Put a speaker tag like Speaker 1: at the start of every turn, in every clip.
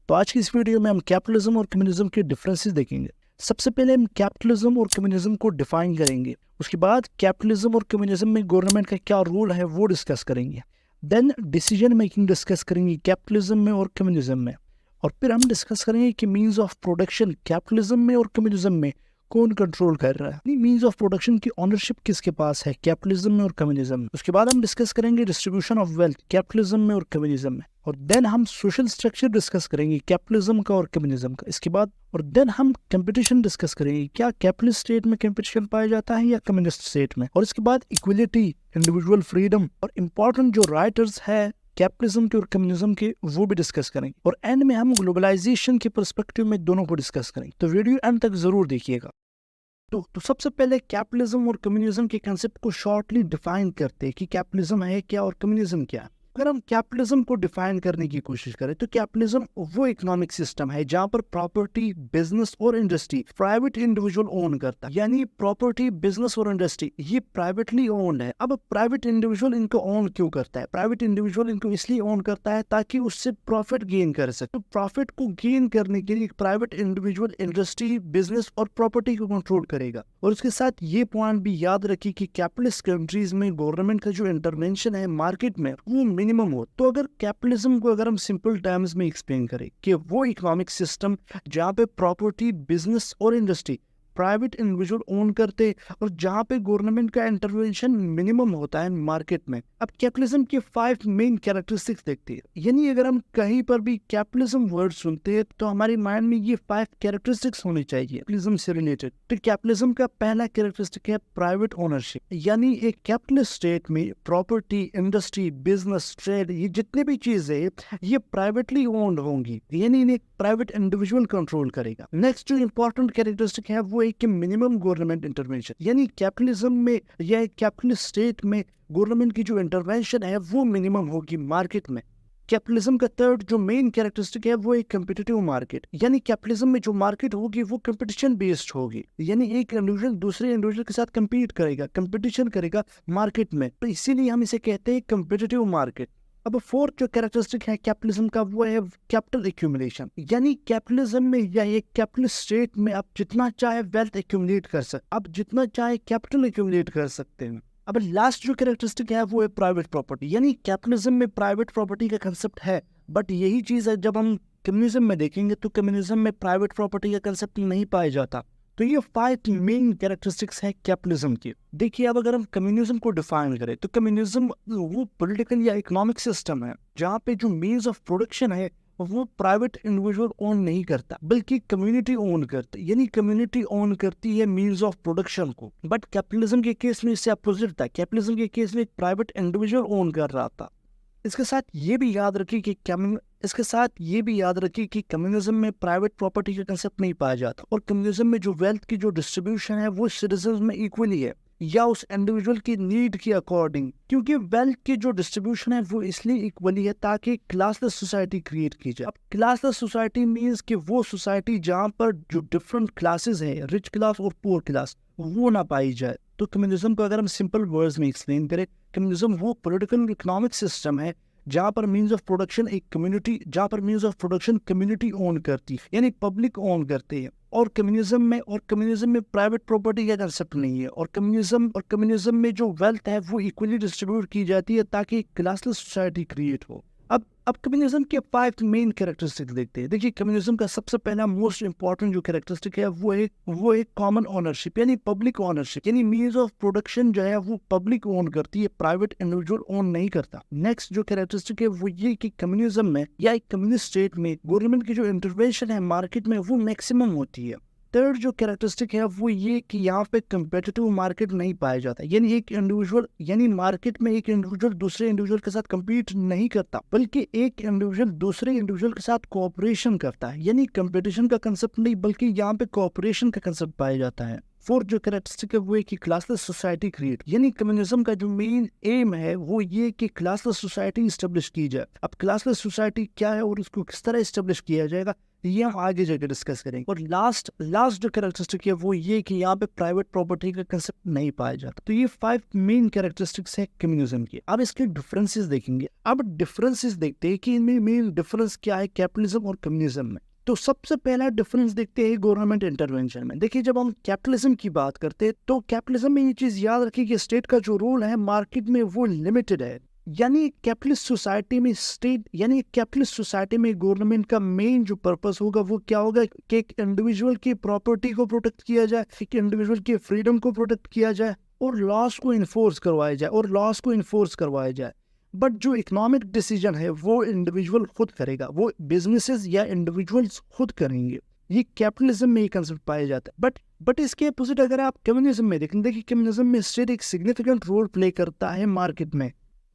Speaker 1: तो आज की इस वीडियो में हम कैपिटलिज्म और कम्युनिज्म के डिफरेंसेस देखेंगे। सबसे पहले हम कैपिटलिज्म और कम्युनिज्म को डिफाइन करेंगे। उसके बाद कैपिटलिज्म और कम्युनिज्म में गवर्नमेंट का क्या रोल है वो डिस्कस करेंगे। देन डिसीजन मेकिंग डिस्कस करेंगे कैपिटलिज्म में और कम्युनिज्म में। और फिर हम डिस्कस करेंगे कि मीन्स ऑफ प्रोडक्शन कैपिटलिज्म में और कम्युनिज्म में कौन कंट्रोल कर रहा है, मीन्स ऑफ प्रोडक्शन की ऑनरशिप किसके पास है, कैपिटलिज्म में और कम्युनिज्म में। उसके बाद हम डिस्कस करेंगे डिस्ट्रीब्यूशन ऑफ वेल्थ कैपिटलिज्म में और कम्युनिज्म में। और देन हम सोशल स्ट्रक्चर डिस्कस करेंगे कैपिटलिज्म का और कम्युनिज्म का। इसके बाद और देन हम कंपटीशन डिस्कस करेंगे, क्या कैपिटलिस्ट स्टेट में कंपटीशन पाया जाता है या कम्युनिस्ट स्टेट में। और इसके बाद इक्वलिटी, इंडिविजुअल फ्रीडम और इम्पोर्टेंट जो राइटर्स है कैपिटलिज्म के और कम्युनिज्म के वो भी डिस्कस करेंगे। और एंड में हम ग्लोबलाइजेशन के पर्सपेक्टिव में दोनों को डिस्कस करेंगे। तो वीडियो एंड तक जरूर देखिएगा। तो सबसे पहले कैपिटलिज्म और कम्युनिज्म के कंसेप्ट को शॉर्टली डिफाइन करते हैं कि कैपिटलिज्म है क्या और कम्युनिज्म क्या है। अगर हम कैपिटलिज्म को डिफाइन करने की कोशिश करें तो कैपिटलिज्म वो इकोनॉमिक सिस्टम है जहां पर प्रॉपर्टी, बिजनेस और इंडस्ट्री प्राइवेट इंडिविजुअल ओन करता है। यानी प्रॉपर्टी, बिजनेस और इंडस्ट्री ये प्राइवेटली ओन्ड है। अब प्राइवेट इंडिविजुअल इनको ओन क्यों करता है? प्राइवेट इंडिविजुअल इनको इसलिए ओन करता है ताकि उससे प्रॉफिट गेन कर सके। तो प्रॉफिट को गेन करने के लिए प्राइवेट इंडिविजुअल इंडस्ट्री, बिजनेस और प्रॉपर्टी को कंट्रोल करेगा। और उसके साथ ये पॉइंट भी याद रखिए कि कैपिटलिस्ट कंट्रीज में गवर्नमेंट का जो इंटरवेंशन है मार्केट में वो मिनिमम हो। तो अगर कैपिटलिज्म को अगर हम सिंपल टर्म्स में एक्सप्लेन करें कि वो इकोनॉमिक सिस्टम जहाँ पे प्रॉपर्टी, बिजनेस और इंडस्ट्री प्राइवेट इंडिविजुअल ओन करते और जहाँ पे गवर्नमेंट का इंटरवेंशन मिनिमम होता है मार्केट में। अब कैपिटलिज्म के 5 मेन कैरेक्टरिस्टिक्स देखते हैं। यानी अगर हम कहीं पर भी कैपिटलिज्म वर्ड सुनते हैं तो हमारे माइंड में ये 5 कैरेक्टरिस्टिक्स होने चाहिए कैपिटलिज्म से रिलेटेड। तो कैपिटलिज्म का पहला कैरेक्टरिस्टिक है प्राइवेट ओनरशिप। यानी एक कैपिटलिस्ट स्टेट में प्रॉपर्टी, इंडस्ट्री, बिजनेस, ट्रेड ये जितने भी चीजें ये प्राइवेटली ओन्ड होंगी, यानी इन्हें प्राइवेट इंडिविजुअल कंट्रोल करेगा। नेक्स्ट जो इंपॉर्टेंट कैरेक्टरिस्टिक है वो कि मिनिमम गवर्नमेंट इंटरवेंशन। यानी कैपिटलिज्म में या कैपिटलिस्ट स्टेट में गवर्नमेंट की जो इंटरवेंशन है वो मिनिमम होगी मार्केट में। कैपिटलिज्म का थर्ड जो मेन कैरेक्टरिस्टिक है वो एक कम्पिटिटिव मार्केट। यानी कैपिटलिज्म में जो मार्केट होगी वो कंपटीशन बेस्ड होगी। यानी एक इंडिविजुअल दूसरे इंडिविजुअल के साथ compete करेगा, कंपटीशन करेगा मार्केट में। तो इसीलिए हम इसे कहते हैं कम्पिटिटिव मार्केट। अब फोर्थ जो कैरेक्टरिस्टिक है कैपिटलिज्म का वो है कैपिटल एक्यूमुलेशन। यानी कैपिटलिज्म में या एक कैपिटलिस्ट स्टेट में आप जितना चाहे वेल्थ एक्यूमुलेट कर सकते, आप जितना चाहे कैपिटल एक्यूमुलेट कर सकते हैं। अब लास्ट जो कैरेक्टरिस्टिक है वो है प्राइवेट प्रॉपर्टी। यानी कैपिटलिज्म में प्राइवेट प्रॉपर्टी का कंसेप्ट है, बट यही चीज है जब हम कम्युनिज्म में देखेंगे तो कम्युनिज्म में प्राइवेट प्रॉपर्टी का कंसेप्ट नहीं पाया जाता। तो ये 5 मेन कैरेक्टरिस्टिक्स है कैपिटलिज्म की। देखिए अब अगर हम कम्युनिज्म को डिफाइन करें तो कम्युनिज्म वो पॉलिटिकल या इकोनॉमिक सिस्टम है जहाँ पे जो मीन्स ऑफ प्रोडक्शन है वो प्राइवेट इंडिविजुअल ओन नहीं करता बल्कि कम्युनिटी ओन करती। यानी कम्युनिटी ओन करती है मीन्स ऑफ प्रोडक्शन को। बट कैपिटलिज्म के केस में इससे अपोजिट था। कैपिटलिज्म के केस में एक प्राइवेट इंडिविजुअल ओन कर रहा था। इसके साथ ये भी याद रखिए कि कम्युनिज्म में प्राइवेट प्रॉपर्टी का कंसेप्ट नहीं पाया जाता। और कम्युनिज्म में जो वेल्थ की जो डिस्ट्रीब्यूशन है वो सिटीजन में इक्वली है या उस इंडिविजुअल की नीड के अकॉर्डिंग। क्योंकि वेल्थ की जो डिस्ट्रीब्यूशन है वो इसलिए इक्वली है ताकि क्लासलेस सोसाइटी क्रिएट की जाए। अब क्लासलेस सोसाइटी मीन्स कि वो सोसाइटी जहाँ पर जो डिफरेंट क्लासेस है, रिच क्लास और पुअर क्लास, वो ना पाई जाए। तो कम्युनिज्म को अगर हम सिंपल वर्ड्स में एक्सप्लेन करें, कम्युनिज्म वो पॉलिटिकल इकोनॉमिक सिस्टम है जहाँ पर means of production community own करती है, यानी पब्लिक ओन करते हैं। और कम्युनिज्म में प्राइवेट प्रॉपर्टी का कंसेप्ट नहीं है। और कम्युनिज्म में जो वेल्थ है वो इक्वली डिस्ट्रीब्यूट की जाती है ताकि क्लासलेस सोसाइटी क्रिएट हो। अब कम्युनिज्म के 5 मेन कैरेक्टरिस्टिक देखते हैं। देखिए कम्युनिज्म का सबसे पहला मोस्ट इंपॉर्टेंट जो कैरेक्टरिस्टिक है वो एक कॉमन ओनरशिप, यानी पब्लिक ओनरशिप। यानी मीन्स ऑफ प्रोडक्शन जो है वो पब्लिक ओन करती है, प्राइवेट इंडिविजुअल ओन नहीं करता। नेक्स्ट जो कैरेक्टरिस्टिक है वो ये कि कम्युनिज्म में या एक कम्युनिस्ट स्टेट में गवर्नमेंट की जो इंटरवेंशन है मार्केट में वो मैक्सिमम होती है। थर्ड जो कैरेक्टरिस्टिक है वो ये कि यहाँ पे कंपेटिटिव मार्केट नहीं पाया जाता। यानी मार्केट में एक इंडिविजुअल दूसरे इंडिविजुअल के साथ compete नहीं करता बल्कि एक इंडिविजुअल दूसरे इंडिविजुअल के साथ कोऑपरेशन करता है। यानी कंपटीशन का कंसेप्ट नहीं बल्कि यहाँ पे कोऑपरेशन का कंसेप्ट पाया जाता है। फोर्थ जो कैरेक्टरिस्टिक है वो है कि क्लासलेस सोसाइटी क्रिएट, यानी कम्युनिज्म का जो मेन एम है वो ये कि क्लासलेस सोसाइटी स्टेब्लिश की जाए। अब क्लासलेस सोसाइटी क्या है और उसको किस तरह स्टेब्लिश किया जाएगा ये हम आगे जाकर डिस्कस करेंगे। और लास्ट जो कैरेक्टरिस्टिक है वो ये कि यहाँ पे प्राइवेट प्रॉपर्टी का कंसेप्ट नहीं पाया जाता। तो ये 5 मेन कैरेक्टरिस्टिक्स है कम्युनिज्म की। अब इसके डिफरेंसेस देखेंगे। अब डिफरेंसेस देखते हैं कि इनमें मेन डिफरेंस क्या है कैपिटलिज्म और कम्युनिज्म में। तो सबसे पहला डिफरेंस देखते हैं गवर्नमेंट इंटरवेंशन में। देखिए जब हम कैपिटलिज्म की बात करते हैं तो कैपिटलिज्म में ये चीज याद रखिए कि स्टेट का जो रोल है मार्केट में वो लिमिटेड है। यानी कैपिटलिस्ट सोसाइटी में स्टेट यानी कैपिटलिस्ट सोसाइटी में गवर्नमेंट का मेन जो पर्पस होगा वो क्या होगा कि एक इंडिविजुअल की प्रॉपर्टी को प्रोटेक्ट किया जाए, एक इंडिविजुअल की फ्रीडम को प्रोटेक्ट किया जाए और लॉस को इन्फोर्स करवाया जाए। बट जो इकोनॉमिक डिसीजन है वो इंडिविजुअल खुद करेगा, वो बिजनेसेस या इंडिविजुअल्स खुद करेंगे। ये कैपिटलिज्म में ये कंसेप्ट पाया जाता है। बट इसके अपोजिट अगर आप कम्युनिज्म में देखें, देखिए कम्युनिज्म में स्टेट एक सिग्निफिकेंट रोल प्ले करता है मार्केट में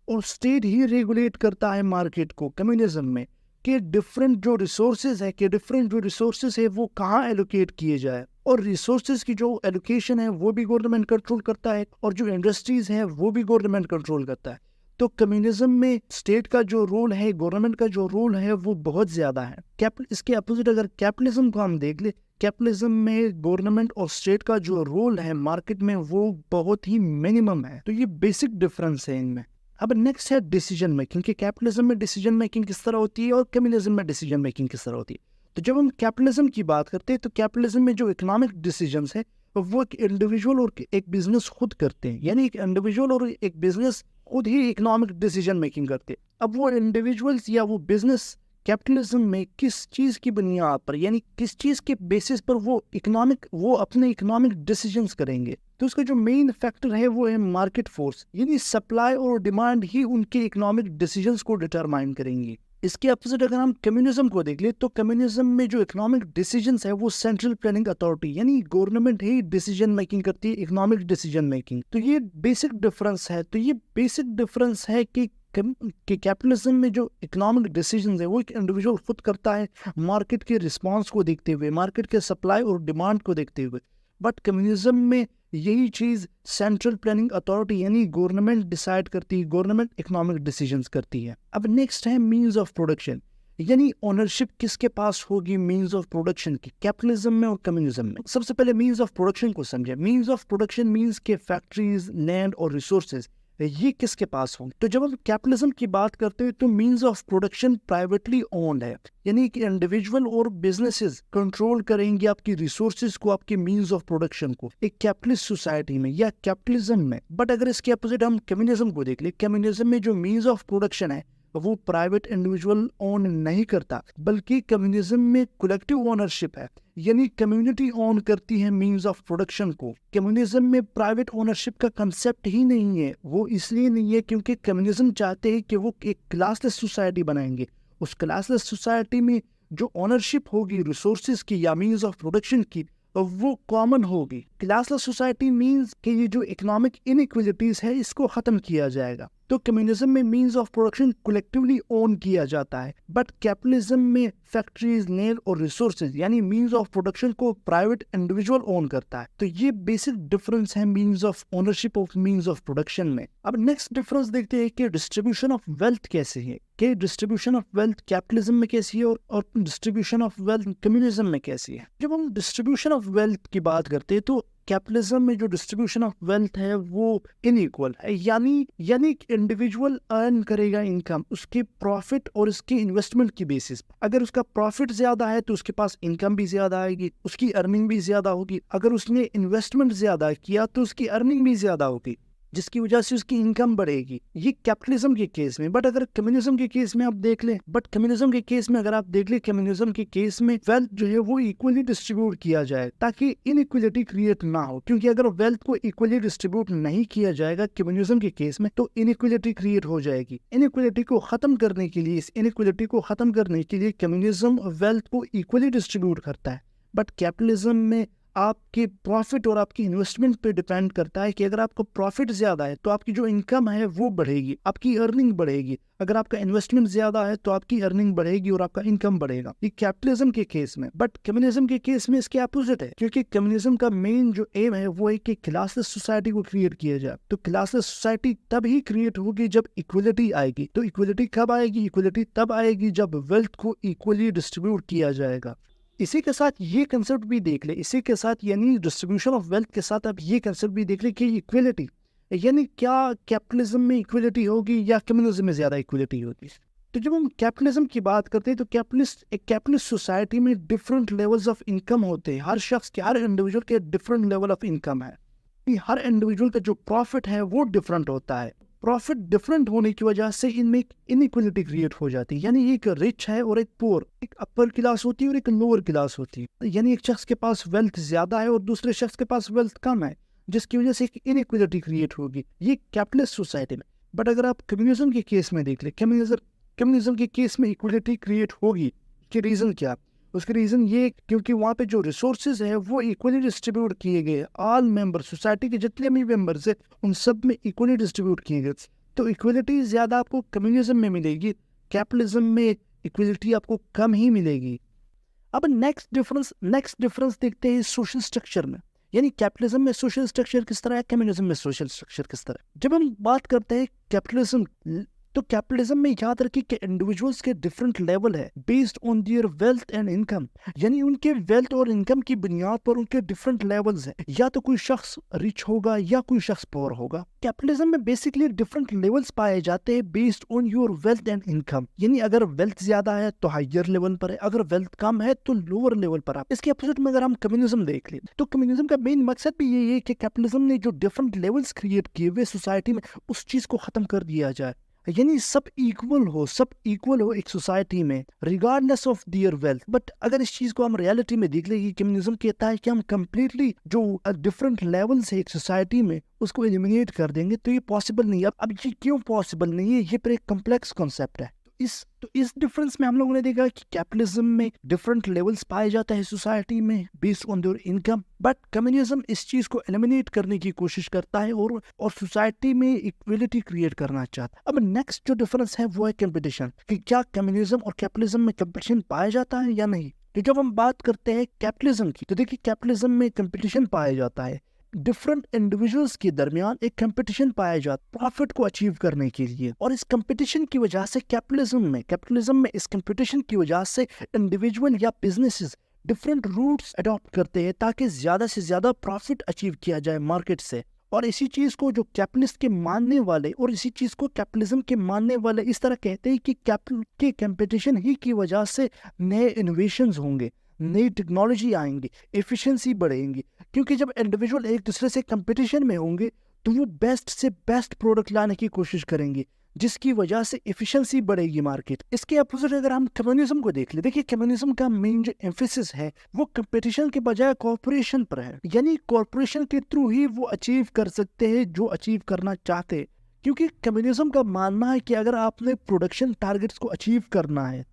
Speaker 1: और स्टेट ही रेगुलेट करता है मार्केट को कम्युनिज्म में कि डिफरेंट जो रिसोर्सेज है वो कहाँ एलोकेट किए जाए, और रिसोर्सेज की जो एलोकेशन है वो भी गवर्नमेंट कंट्रोल करता है और जो इंडस्ट्रीज है वो भी गवर्नमेंट कंट्रोल करता है। तो कम्युनिज्म में स्टेट का जो रोल है, गवर्नमेंट का जो रोल है वो बहुत ज्यादा है। इसके अपोजिट अगर कैपिटलिज्म को हम देख ले, कैपिटलिज्म में गवर्नमेंट और स्टेट का जो रोल है मार्केट में वो बहुत ही मिनिमम है। तो ये बेसिक डिफरेंस है इनमें। अब नेक्स्ट है डिसीजन मेकिंग कि कैपिटलिज्म में डिसीजन मेकिंग किस तरह होती है और कम्युनिज्म में डिसीजन मेकिंग किस तरह होती है। तो जब हम कैपिटलिज्म की बात करते हैं तो कैपिटलिज्म में जो इकोनॉमिक डिसीजंस है वो एक इंडिविजुअल और एक बिजनेस खुद करते हैं, यानी एक इंडिविजुअल और एक बिजनेस खुद ही इकोनॉमिक डिसीजन मेकिंग करते हैं। अब वो इंडिविजुअल्स या वो बिजनेस कैपिटलिज्म में किस चीज की बुनियाद पर यानी किस चीज के बेसिस पर वो अपने इकोनॉमिक डिसीजंस करेंगे, तो उसका जो मेन फैक्टर है वो है मार्केट फोर्स, यानी सप्लाई और डिमांड ही उनके इकोनॉमिक डिसीजंस को डिटरमाइन करेंगे। इसके अपोजिट अगर हम कम्युनिज्म को देख ले तो कम्युनिज्म में जो इकोनॉमिक डिसीजंस है वो सेंट्रल प्लानिंग अथॉरिटी यानी गवर्नमेंट ही डिसीजन मेकिंग करती है, इकोनॉमिक डिसीजन मेकिंग। तो ये बेसिक डिफरेंस है कि कैपिटलिज्म में जो इकोनॉमिक डिसीजंस है वो एक इंडिविजुअल खुद करता है मार्केट के रिस्पांस को देखते हुए, मार्केट के सप्लाई और डिमांड को देखते हुए। बट कम्युनिज्म में यही चीज सेंट्रल प्लानिंग अथॉरिटी यानी गवर्नमेंट डिसाइड करती है, गवर्नमेंट इकोनॉमिक डिसीजंस करती है। अब नेक्स्ट है मींस ऑफ प्रोडक्शन, यानी ओनरशिप किसके पास होगी मींस ऑफ प्रोडक्शन की, कैपिटलिज्म में और कम्युनिज्म में। सबसे पहले मींस ऑफ प्रोडक्शन को समझे। मींस ऑफ प्रोडक्शन मींस के फैक्ट्रीज, लैंड और रिसोर्सेज ये किसके पास होंगे। तो जब हम कैपिटलिज्म की बात करते हैं तो means of production privately owned है, यानी कि इंडिविजुअल और बिजनेसेस कंट्रोल करेंगे आपकी रिसोर्सेज को, आपके मींस ऑफ प्रोडक्शन को एक कैपिटलिस्ट सोसाइटी में या कैपिटलिज्म में। बट अगर इसके अपोजिट हम कम्युनिज्म को देख ले, कम्युनिज्म में जो मींस ऑफ प्रोडक्शन है वो प्राइवेट इंडिविजुअल ओन नहीं करता, बल्कि कम्युनिज्म में कलेक्टिव ओनरशिप है, यानी कम्युनिटी ओन करती है मींस ऑफ प्रोडक्शन को। कम्युनिज्म में प्राइवेट ओनरशिप का कंसेप्ट ही नहीं है। वो इसलिए नहीं है क्योंकि कम्युनिज्म चाहते हैं कि वो एक क्लासलेस सोसाइटी बनाएंगे। उस क्लासलेस सोसाइटी में जो ओनरशिप होगी रिसोर्सेज की या मींस ऑफ प्रोडक्शन की वो कॉमन होगी। क्लासलेस सोसाइटी मींस कि ये जो इकोनॉमिक इनइक्वालिटीज है इसको खत्म किया जाएगा। तो कम्युनिज्म में means of production collectively own किया जाता है, बट कैपिटलिज्म में फैक्ट्रीज, लैंड और रिसोर्सेज यानी मींस ऑफ प्रोडक्शन को प्राइवेट इंडिविजुअल ओन करता है। तो ये बेसिक डिफरेंस है means of ownership of means of production में। अब नेक्स्ट डिफरेंस देखते हैं कि डिस्ट्रीब्यूशन ऑफ वेल्थ कैसे है, कि डिस्ट्रीब्यूशन ऑफ वेल्थ कैपिटलिज्म में कैसी है और डिस्ट्रीब्यूशन ऑफ वेल्थ कम्युनिज्म में कैसी है। जब हम डिस्ट्रीब्यूशन ऑफ वेल्थ की बात करते हैं तो कैपिटलिज्म में जो डिस्ट्रीब्यूशन ऑफ वेल्थ है वो इनइक्वल है, यानी इंडिविजुअल अर्न करेगा इनकम उसके प्रॉफिट और उसके इन्वेस्टमेंट की बेसिस। अगर उसका प्रॉफिट ज्यादा है तो उसके पास इनकम भी ज्यादा आएगी, उसकी अर्निंग भी ज्यादा होगी। अगर उसने इन्वेस्टमेंट ज्यादा किया तो उसकी अर्निंग भी ज्यादा होगी, जिसकी वजह से उसकी इनकम बढ़ेगी। ये कैपिटलिज्म के केस में। बट अगर कम्युनिज्म के केस में आप देख ले, कम्युनिज्म के केस में वेल्थ जो है वो इक्वली डिस्ट्रीब्यूट किया जाए ताकि इनइक्वालिटी क्रिएट ना हो। क्योंकि अगर वेल्थ को इक्वली डिस्ट्रीब्यूट नहीं किया जाएगा कम्युनिज्म के केस में तो इनइक्वालिटी क्रिएट हो जाएगी। इनइक्वालिटी को खत्म करने के लिए कम्युनिज्म वेल्थ को इक्वली डिस्ट्रीब्यूट करता है। बट कैपिटलिज्म में आपके प्रॉफिट और आपकी इन्वेस्टमेंट पे डिपेंड करता है कि अगर आपको प्रॉफिट ज्यादा है तो आपकी जो इनकम है वो बढ़ेगी, आपकी अर्निंग बढ़ेगी। अगर आपका इन्वेस्टमेंट ज्यादा है तो आपकी अर्निंग बढ़ेगी और आपका इनकम बढ़ेगा। ये कैपिटलिज्म के केस में। बट कम्युनिज्म के केस में इसके अपोजिट है, क्योंकि कम्युनिज्म का मेन जो एम है वो है कि क्लासेस सोसाइटी को क्रिएट किया जाए। तो क्लासेस सोसाइटी तब ही क्रिएट होगी जब इक्वलिटी आएगी। तो इक्वलिटी कब आएगी? इक्वलिटी तब आएगी जब वेल्थ को इक्वली डिस्ट्रीब्यूट किया जाएगा। इसी के साथ ये कंसेप्ट भी देख ले, इसी के साथ यानी डिस्ट्रीब्यूशन ऑफ वेल्थ के साथ अब ये कंसेप्ट भी देख ले कि इक्वलिटी यानी क्या कैपिटलिज्म में इक्वलिटी होगी या कम्युनिज्म में ज्यादा इक्वलिटी होगी। तो जब हम कैपिटलिज्म की बात करते हैं तो एक कैपिटलिस्ट सोसाइटी में डिफरेंट लेवल्स ऑफ इनकम होते हैं। हर शख्स के, हर इंडिविजुअल के डिफरेंट लेवल ऑफ इनकम है। हर इंडिविजुअल का जो प्रॉफिट है वो डिफरेंट होता है। प्रॉफिट डिफरेंट होने की वजह से इनमें इनइक्वलिटी क्रिएट हो जाती है। यानी एक रिच है और एक पुअर, एक अपर क्लास होती है और एक लोअर क्लास होती है। यानी एक शख्स के पास वेल्थ ज्यादा है और दूसरे शख्स के पास वेल्थ कम है, जिसकी वजह से एक इनइक्वलिटी क्रिएट होगी। ये कैपिटलिस्ट सोसाइटी में। बट अगर आप कम्युनिज्म के केस में देख ले, कम्युनिज्म के केस में इक्वलिटी क्रिएट होगी। उसके रीजन क्या? उसके रीजन ये क्योंकि वहाँ पे जो रिसोर्सेज है वो इक्वली डिस्ट्रीब्यूट किए गए। ऑल मेंबर, सोसाइटी के जितने भी मेंबर्स है उन सब में इक्वली डिस्ट्रीब्यूट किए गए। तो इक्वलिटी ज्यादा आपको कम्युनिज्म में मिलेगी, कैपिटलिज्म में इक्वलिटी आपको कम ही मिलेगी। अब नेक्स्ट डिफरेंस देखते हैं सोशल स्ट्रक्चर में। यानी कैपिटलिज्म में सोशल स्ट्रक्चर किस तरह है, कम्युनिज्म में सोशल स्ट्रक्चर किस तरह है। जब हम बात करते हैं कैपिटलिज्म, तो कैपिटलिज्म में याद रखिए कि इंडिविजुअल्स के डिफरेंट लेवल है based on their wealth and income. यानी उनके वेल्थ और इनकम की बुनियाद पर उनके डिफरेंट लेवल्स हैं। या तो कोई शख्स रिच होगा या कोई शख्स पुअर होगा। कैपिटलिज्म में बेसिकली डिफरेंट लेवल्स पाए जाते हैं based on your wealth and income. यानी अगर वेल्थ ज्यादा है तो हायर लेवल पर है, अगर वेल्थ कम है तो लोअर लेवल पर। आप इसके अपोजिट में अगर हम कम्युनिज्म देख ले तो कम्युनिज्म का मेन मकसद भी यही है कि कैपिटलिज्म ने जो डिफरेंट लेवल्स क्रिएट किए हुए सोसाइटी में, उस चीज को खत्म कर दिया जाए। यानी सब इक्वल हो एक सोसाइटी में regardless of their wealth. But अगर इस चीज को हम रियलिटी में देख लेंगे, कम्युनिज्म कहता है कि हम कंप्लीटली जो डिफरेंट लेवल्स है एक सोसाइटी में उसको एलिमिनेट कर देंगे, तो ये पॉसिबल नहीं है। अब ये क्यों पॉसिबल नहीं है? ये पर एक कॉम्प्लेक्स कॉन्सेप्ट है। इस डिफरेंस में हम लोगों ने देखा कि कैपिटलिज्म में डिफरेंट लेवल्स पाए जाते हैं सोसाइटी में based on their income. But communism इस चीज को एलिमिनेट करने की कोशिश करता है और सोसाइटी में इक्वलिटी क्रिएट करना चाहता है। अब नेक्स्ट जो डिफरेंस है वो है कंपटीशन, कि क्या कम्युनिज्म और कैपिटलिज्म में कंपटीशन पाया जाता है या नहीं। तो जब हम बात करते हैं कैपिटलिज्म की, तो देखिए कैपिटलिज्म में कंपटीशन पाया जाता है। डिफरेंट इंडिविजुअल्स के दरमियान एक कंपटीशन पाया जाता है प्रॉफिट को अचीव करने के लिए। और इस कंपटीशन की वजह से कैपिटलिज्म में इस कंपटीशन की वजह से इंडिविजुअल या बिजनेसेस डिफरेंट रूट्स अडॉप्ट करते हैं ताकि ज्यादा से ज्यादा प्रॉफिट अचीव किया जाए मार्केट से। और इसी चीज को जो कैपिटलिस्ट के मानने वाले और इसी चीज को कैपिटलिज्म के मानने वाले इस तरह कहते हैं कि कैपिटल के कंपटीशन ही की वजह से नए इनोवेशंस होंगे, नई टेक्नोलॉजी आएंगी, एफिशिएंसी बढ़ेंगी। क्योंकि जब इंडिविजुअल एक दूसरे से कंपटीशन में होंगे तो वो बेस्ट से बेस्ट प्रोडक्ट लाने की कोशिश करेंगे, जिसकी वजह से एफिशिएंसी बढ़ेगी मार्केट। इसके अपोजिट अगर हम कम्युनिज्म को देख ले, देखिए कम्युनिज्म का मेन जो एम्फेसिस है वो कंपटीशन के बजाय कॉर्पोरेशन पर है। यानी कॉर्पोरेशन के थ्रू ही वो अचीव कर सकते हैं जो अचीव करना चाहते हैं। क्योंकि कम्युनिज्म का मानना है कि अगर आपने प्रोडक्शन टारगेट्स को अचीव करना है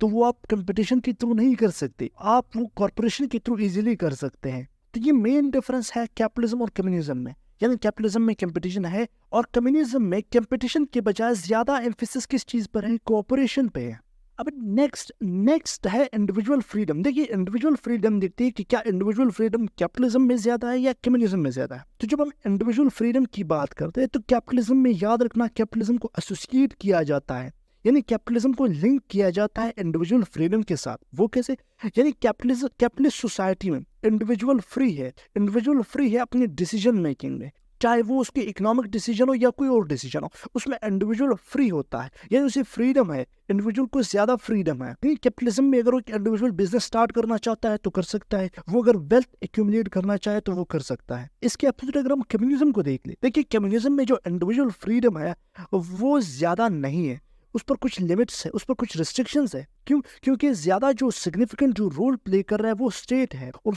Speaker 1: तो वो आप कंपटीशन के थ्रू नहीं कर सकते, आप वो कॉर्पोरेशन के थ्रू इजीली कर सकते हैं। तो ये मेन डिफरेंस है कैपिटलिज्म और कम्युनिज्म में। यानी कैपिटलिज्म में कंपटीशन है और कम्युनिज्म में कंपटीशन के बजाय ज्यादा एम्फेसिस किस चीज पर है? कोऑपरेशन पे है। अब नेक्स्ट है इंडिविजुअल फ्रीडम। देखिए इंडिविजुअल फ्रीडम देखते हैं कि क्या इंडिविजुअल फ्रीडम कैपिटलिज्म में ज्यादा है या कम्युनिज्म में ज्यादा है। तो जब हम इंडिविजुअल फ्रीडम की बात करते हैं तो कैपिटलिज्म में याद रखना कैपिटलिज्म को एसोसिएट किया जाता है, यानी कैपिटलिज्म को लिंक किया जाता है इंडिविजुअल फ्रीडम के साथ। वो कैसे? यानी कैपिटलिस्ट सोसाइटी में इंडिविजुअल फ्री है अपनी डिसीजन मेकिंग में, चाहे वो उसकी इकोनॉमिक डिसीजन हो या कोई और डिसीजन हो, उसमें इंडिविजुअल फ्री होता है। यानी उसे फ्रीडम है, इंडिविजुअल को ज्यादा फ्रीडम है। कैपिटलिज्म में अगर एक इंडिविजुअल बिजनेस स्टार्ट करना चाहता है तो कर सकता है, वो अगर वेल्थ एक्यूमुलेट करना चाहे तो वो कर सकता है। इसके अपोजिट अगर हम कम्युनिज्म को देख ले, देखिए कम्युनिज्म में जो इंडिविजुअल फ्रीडम है वो ज्यादा नहीं है, उस पर कुछ लिमिट्स है, उस पर कुछ रिस्ट्रिक्शंस है। क्योंकि ज्यादा जो सिग्निफिकेंट जो रोल प्ले कर रहा है वो स्टेट है, और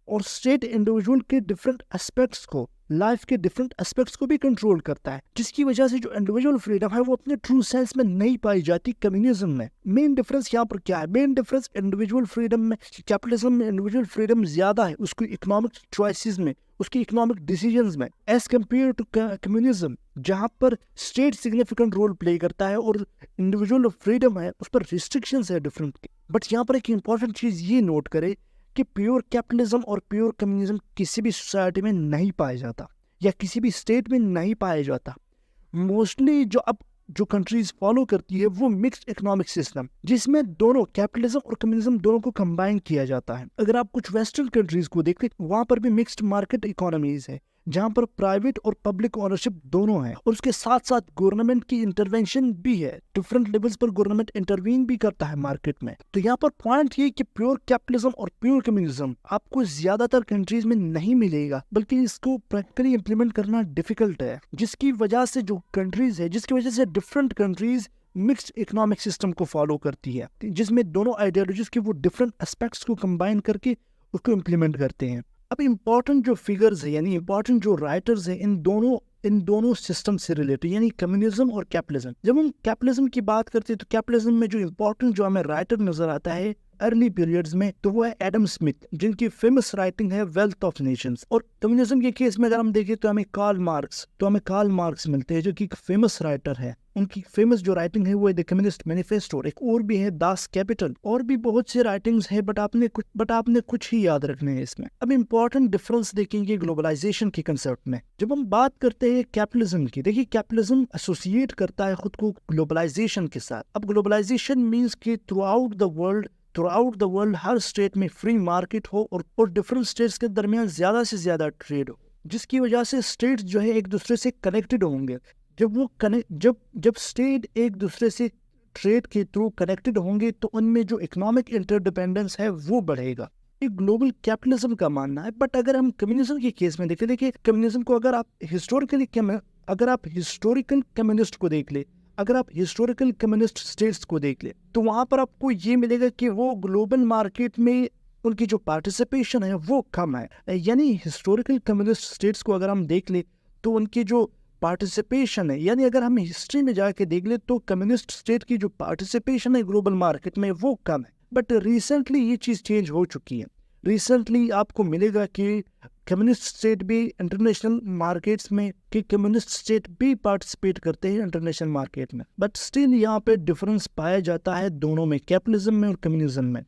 Speaker 1: और स्टेट इंडिविजुअल के डिफरेंट एस्पेक्ट्स को, लाइफ के डिफरेंट एस्पेक्ट्स को भी कंट्रोल करता है, जिसकी वजह से जो इंडिविजुअल फ्रीडम है वो अपने ट्रू सेंस में नहीं पाई जाती कम्युनिज्म में। मेन डिफरेंस यहाँ पर क्या है? मेन डिफरेंस इंडिविजुअल फ्रीडम में, कैपिटलिज्म में इंडिविजुअल फ्रीडम ज्यादा है उसकी इकोनॉमिक चॉइसेस में, उसकी इकोनॉमिक डिसीजंस में, एज कम्पेयर टू कम्युनिज्म जहाँ पर स्टेट सिग्निफिकेंट रोल प्ले करता है और इंडिविजुअल फ्रीडम है उस पर रिस्ट्रिक्शंस है डिफरेंट की। बट यहाँ पर एक इंपॉर्टेंट चीज ये नोट करे कि प्योर कैपिटलिज्म और प्योर कम्युनिज्म किसी भी सोसाइटी में नहीं पाया जाता या किसी भी स्टेट में नहीं पाया जाता। मोस्टली जो कंट्रीज फॉलो करती है वो मिक्स्ड इकोनॉमिक सिस्टम, जिसमें दोनों कैपिटलिज्म और कम्युनिज्म दोनों को कंबाइन किया जाता है। अगर आप कुछ वेस्टर्न कंट्रीज को देखें वहां पर भी मिक्स्ड मार्केट इकोनॉमीज है जहां पर प्राइवेट और पब्लिक ओनरशिप दोनों है और उसके साथ साथ गवर्नमेंट की इंटरवेंशन भी है। डिफरेंट लेवल्स पर गवर्नमेंट इंटरवीन भी करता है मार्केट में। तो यहाँ पर पॉइंट ये कि प्योर कैपिटलिज्म और प्योर कम्युनिज्म आपको ज्यादातर कंट्रीज में नहीं मिलेगा, बल्कि इसको प्रैक्टिकली इंप्लीमेंट करना डिफिकल्ट है, जिसकी वजह से जो कंट्रीज है, जिसकी वजह से different countries mixed economic system को फॉलो करती है, जिसमें दोनों आइडियोलॉजीज के वो डिफरेंट एस्पेक्ट्स को कंबाइन करके उसको इम्प्लीमेंट करते हैं। अब इम्पोर्टेंट जो फिगर्स है यानी इम्पोर्टेंट जो राइटर्स है इन दोनों सिस्टम से रिलेटेड यानी कम्युनिज्म और कैपिटलिज्म। जब हम कैपिटलिज्म की बात करते हैं तो कैपिटलिज्म में जो इम्पोर्टेंट जो हमें राइटर नजर आता है अर्ली पीरियड्स में तो वो है एडम स्मिथ, जिनकी फेमस राइटिंग है वेल्थ ऑफ नेशंस। और कम्युनिज्म के केस में अगर हम देखें तो हमें कार्ल मार्क्स मिलते हैं जो कि एक फेमस राइटर है। उनकी फेमस जो राइटिंग है वो है द कम्युनिस्ट मैनिफेस्टो। एक और भी है दास कैपिटल, और भी बहुत से राइटिंग्स है बट आपने कुछ ही याद रखने हैं इसमें। अब इम्पोर्टेंट डिफरेंस देखेंगे ग्लोबलाइजेशन के कंसेप्ट में। जब हम बात करते हैं कैपिटलिज्म की, देखिए कैपिटलिज्म एसोसिएट करता है खुद को ग्लोबलाइजेशन के साथ। अब ग्लोबलाइजेशन मीन्स कि through out the world her state में फ्री मार्केट हो और डिफरेंट स्टेट्स के दरमियान ज्यादा से ज्यादा ट्रेड हो, जिसकी वजह से स्टेट्स जो है एक दूसरे से कनेक्टेड होंगे। जब स्टेट एक दूसरे से ट्रेड के थ्रू कनेक्टेड होंगे तो उनमें जो इकोनॉमिक इंटरडिपेंडेंस है वो बढ़ेगा। ये ग्लोबल कैपिटलिज्म का मानना है। बट अगर हम कम्युनिज्म के केस में देखिए कम्युनिज्म को अगर आप हिस्टोरिकल कम्युनिस्ट को देख ले, अगर आप हिस्टोरिकल कम्युनिस्ट स्टेट्स को देख ले तो वहां पर आपको ये मिलेगा कि वो ग्लोबल मार्केट में उनकी जो पार्टिसिपेशन है वो कम है। यानी हिस्टोरिकल कम्युनिस्ट स्टेट्स को अगर हम देख ले तो उनकी जो पार्टिसिपेशन है, यानी अगर हम हिस्ट्री में जाके देख ले तो कम्युनिस्ट स्टेट की जो पार्टिसिपेशन है ग्लोबल मार्केट में वो कम है। बट रिसेंटली ये चीज़ चेंज हो चुकी है। रिसेंटली आपको मिलेगा कि कम्युनिस्ट स्टेट भी इंटरनेशनल मार्केट्स में कम्युनिस्ट स्टेट भी पार्टिसिपेट करते हैं इंटरनेशनल मार्केट में। बट स्टिल यहाँ पे डिफरेंस पाया जाता है दोनों में, कैपिटलिज्म में और कम्युनिज्म में।